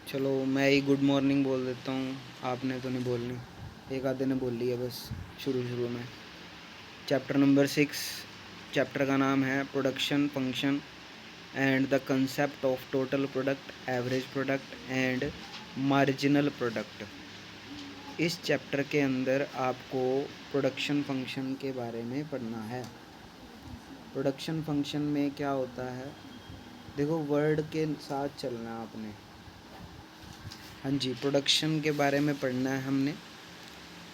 चलो मैं ही good morning बोल देता हूँ, आपने तो नहीं बोलनी, एक आधे ने बोल लिया बस शुरू शुरू में। चैप्टर नंबर 6, चैप्टर का नाम है production function and the concept of total product, average product and marginal product. इस चैप्टर के अंदर आपको प्रोडक्शन फंक्शन के बारे में पढ़ना है। प्रोडक्शन फंक्शन में क्या होता है, देखो वर्ड के साथ चलना है आपने। हाँ जी, प्रोडक्शन के बारे में पढ़ना है हमने।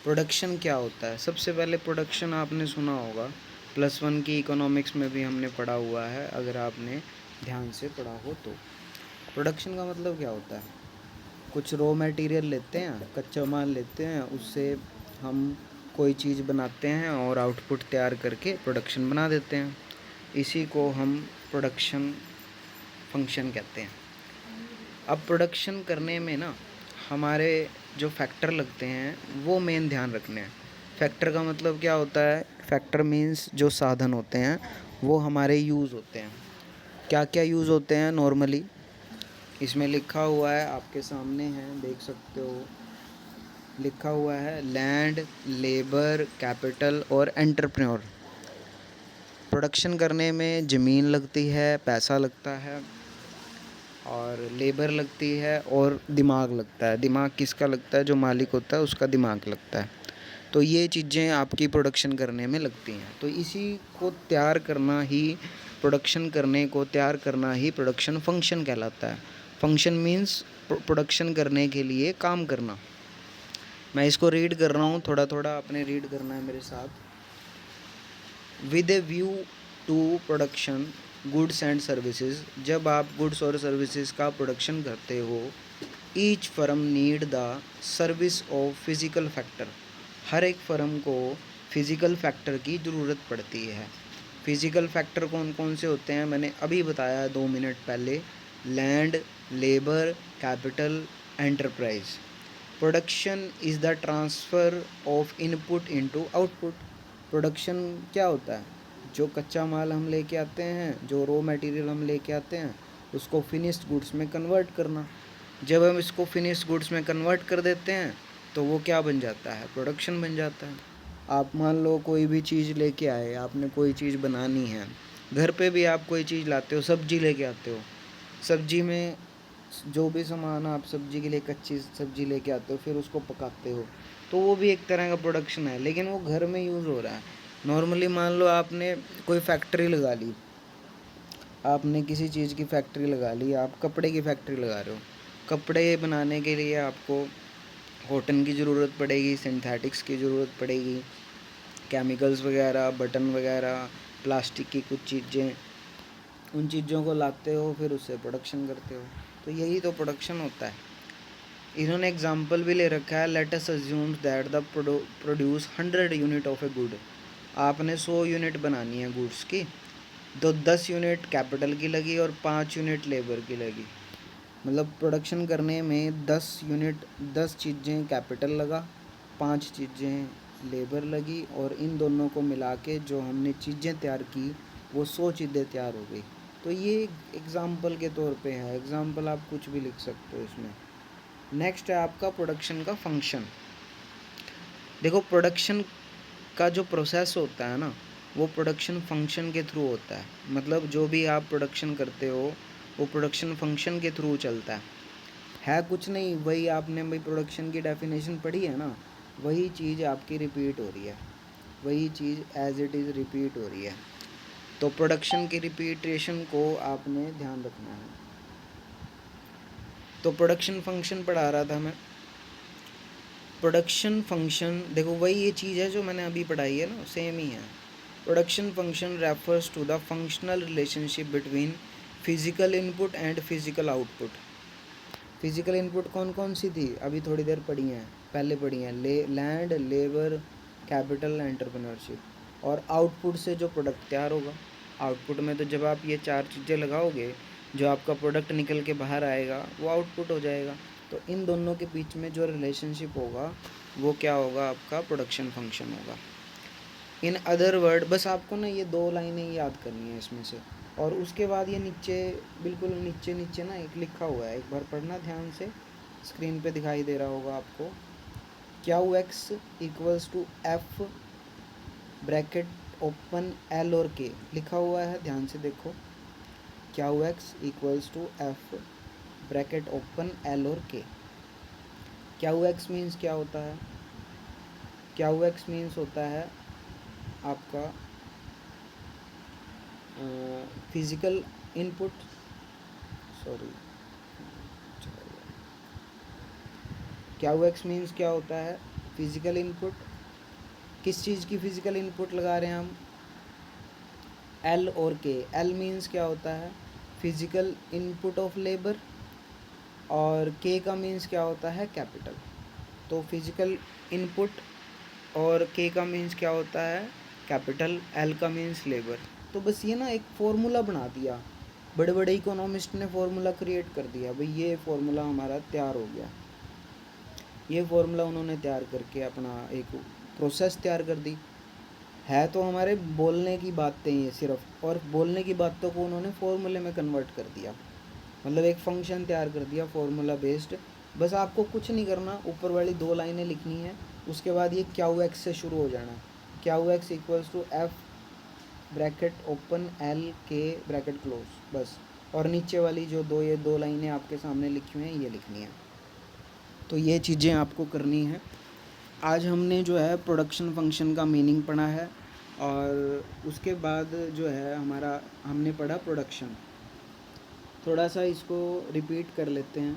प्रोडक्शन क्या होता है, सबसे पहले प्रोडक्शन आपने सुना होगा, +1 की इकोनॉमिक्स में भी हमने पढ़ा हुआ है, अगर आपने ध्यान से पढ़ा हो तो। प्रोडक्शन का मतलब क्या होता है, कुछ रॉ मटेरियल लेते हैं, कच्चा माल लेते हैं, उससे हम कोई चीज़ बनाते हैं और आउटपुट तैयार करके प्रोडक्शन बना देते हैं। इसी को हम प्रोडक्शन फंक्शन कहते हैं। अब प्रोडक्शन करने में ना हमारे जो फैक्टर लगते हैं वो मेन ध्यान रखने हैं। फैक्टर का मतलब क्या होता है, फैक्टर मीन्स जो साधन होते हैं वो हमारे यूज़ होते हैं। क्या क्या यूज़ होते हैं नॉर्मली, इसमें लिखा हुआ है, आपके सामने है, देख सकते हो, लिखा हुआ है लैंड, लेबर, कैपिटल और एंटरप्रेन्योर। प्रोडक्शन करने में ज़मीन लगती है, पैसा लगता है और लेबर लगती है और दिमाग लगता है। दिमाग किसका लगता है, जो मालिक होता है उसका दिमाग लगता है। तो ये चीज़ें आपकी प्रोडक्शन करने में लगती हैं। तो इसी को तैयार करना ही, प्रोडक्शन करने को तैयार करना ही प्रोडक्शन फंक्शन कहलाता है। फंक्शन मीन्स प्रोडक्शन करने के लिए काम करना। मैं इसको रीड कर रहा हूँ, थोड़ा थोड़ा आपने रीड करना है मेरे साथ। With a view to production goods and services, जब आप गुड्स और सर्विसेज का प्रोडक्शन करते हो, each firm need the service of physical factor, हर एक फर्म को फिज़िकल फैक्टर की ज़रूरत पड़ती है। फिज़िकल फैक्टर कौन कौन से होते हैं मैंने अभी बताया 2 मिनट पहले, land, labour, capital, enterprise. Production is the transfer of input into output. Production क्या होता है, जो कच्चा माल हम लेके आते हैं, जो रॉ मटेरियल हम लेके आते हैं, उसको फिनिश्ड गुड्स में कन्वर्ट करना। जब हम इसको फिनिश्ड गुड्स में कन्वर्ट कर देते हैं तो वो क्या बन जाता है, प्रोडक्शन बन जाता है। आप मान लो कोई भी चीज़ लेके आए, आपने कोई चीज़ बनानी है, घर पे भी आप कोई चीज़ लाते हो, सब्जी लेके आते हो, सब्जी में जो भी सामान आप सब्जी के लिए कच्ची सब्जी लेके आते हो, फिर उसको पकाते हो, तो वो भी एक तरह का प्रोडक्शन है, लेकिन वो घर में यूज़ हो रहा है। नॉर्मली मान लो आपने कोई फैक्ट्री लगा ली, आपने किसी चीज़ की फैक्ट्री लगा ली, आप कपड़े की फैक्ट्री लगा रहे हो, कपड़े बनाने के लिए आपको कॉटन की ज़रूरत पड़ेगी, सिंथेटिक्स की ज़रूरत पड़ेगी, केमिकल्स वगैरह, बटन वगैरह, प्लास्टिक की कुछ चीज़ें, उन चीज़ों को लाते हो, फिर उससे प्रोडक्शन करते हो। तो यही तो प्रोडक्शन होता है। इन्होंने एग्जाम्पल भी ले रखा है, let us assume that the produce 100 unit of a good. आपने 100 यूनिट बनानी है गुड्स की, तो 10 यूनिट कैपिटल की लगी और 5 यूनिट लेबर की लगी। मतलब प्रोडक्शन करने में 10 यूनिट, 10 चीज़ें कैपिटल लगा, 5 चीज़ें लेबर लगी, और इन दोनों को मिला के जो हमने चीज़ें तैयार की वो 100 चीज़ें तैयार हो गई। तो ये एग्ज़ाम्पल के तौर पे है, एग्ज़ाम्पल आप कुछ भी लिख सकते हो इसमें। नेक्स्ट है आपका प्रोडक्शन का फंक्शन। देखो प्रोडक्शन का जो प्रोसेस होता है ना, वो प्रोडक्शन फंक्शन के थ्रू होता है। मतलब जो भी आप प्रोडक्शन करते हो वो प्रोडक्शन फंक्शन के थ्रू चलता है कुछ नहीं, वही आपने भाई प्रोडक्शन की डेफिनेशन पढ़ी है ना, वही चीज़ आपकी रिपीट हो रही है, वही चीज़ एज इट इज़ रिपीट हो रही है। तो प्रोडक्शन की रिपीटेशन को आपने ध्यान रखना है। तो प्रोडक्शन फंक्शन पढ़ा रहा था मैं। प्रोडक्शन फंक्शन देखो वही ये चीज़ है जो मैंने अभी पढ़ाई है ना, सेम ही है। Production function refers to the functional relationship between physical input and physical output. Physical input कौन कौन सी थी, अभी थोड़ी देर पढ़ी हैं, पहले पढ़ी हैं, लैंड, लेबर, कैपिटल, एंटरप्रेन्योरशिप। और आउटपुट से जो प्रोडक्ट तैयार होगा, आउटपुट में तो जब आप ये 4 चीज़ें लगाओगे, जो आपका प्रोडक्ट निकल के बाहर आएगा वो आउटपुट हो जाएगा। तो इन दोनों के बीच में जो रिलेशनशिप होगा वो क्या होगा, आपका प्रोडक्शन फंक्शन होगा। इन अदर वर्ड, बस आपको ना ये 2 लाइनें याद करनी है इसमें से। और उसके बाद ये नीचे बिल्कुल नीचे नीचे ना एक लिखा हुआ है, एक बार पढ़ना ध्यान से, स्क्रीन पे दिखाई दे रहा होगा आपको। Q X equals to F bracket open L और के लिखा हुआ है, ध्यान से देखो। Q X equals to F bracket open L और के। क्यू एक्स मीन्स क्या होता है? क्यू एक्स मीन्स होता है आपका physical input, sorry, Q x means क्या होता है? Physical input. किस चीज़ की फ़िज़िकल इनपुट लगा रहे हैं हम? एल और के। एल मीन्स क्या होता है? फिज़िकल इनपुट ऑफ लेबर, और के का मीन्स क्या होता है? कैपिटल। तो फिज़िकल इनपुट और के का मीन्स क्या होता है? कैपिटल। एल का मीन्स लेबर। तो बस ये ना एक फ़ॉर्मूला बना दिया, बड़े बड़े इकोनॉमिस्ट ने फ़ॉर्मूला क्रिएट कर दिया, भाई ये फ़ॉर्मूला हमारा तैयार हो गया। ये फ़ॉर्मूला उन्होंने तैयार करके अपना एक प्रोसेस तैयार कर दी। है तो हमारे बोलने की बातें ये सिर्फ, और बोलने की बातों को उन्होंने फ़ॉर्मूले में कन्वर्ट कर दिया, मतलब एक फ़ंक्शन तैयार कर दिया फ़ॉर्मूला बेस्ड। बस आपको कुछ नहीं करना, ऊपर वाली 2 लाइनें लिखनी है, उसके बाद ये क्यू एक्स से शुरू हो जाना। Q X equals to F bracket open L K bracket close, बस। और नीचे वाली जो ये दो लाइनें आपके सामने लिखी हुई हैं ये लिखनी है। तो ये चीज़ें आपको करनी है। आज हमने जो है प्रोडक्शन फंक्शन का मीनिंग पढ़ा है, और उसके बाद जो है हमारा हमने पढ़ा प्रोडक्शन। थोड़ा सा इसको रिपीट कर लेते हैं।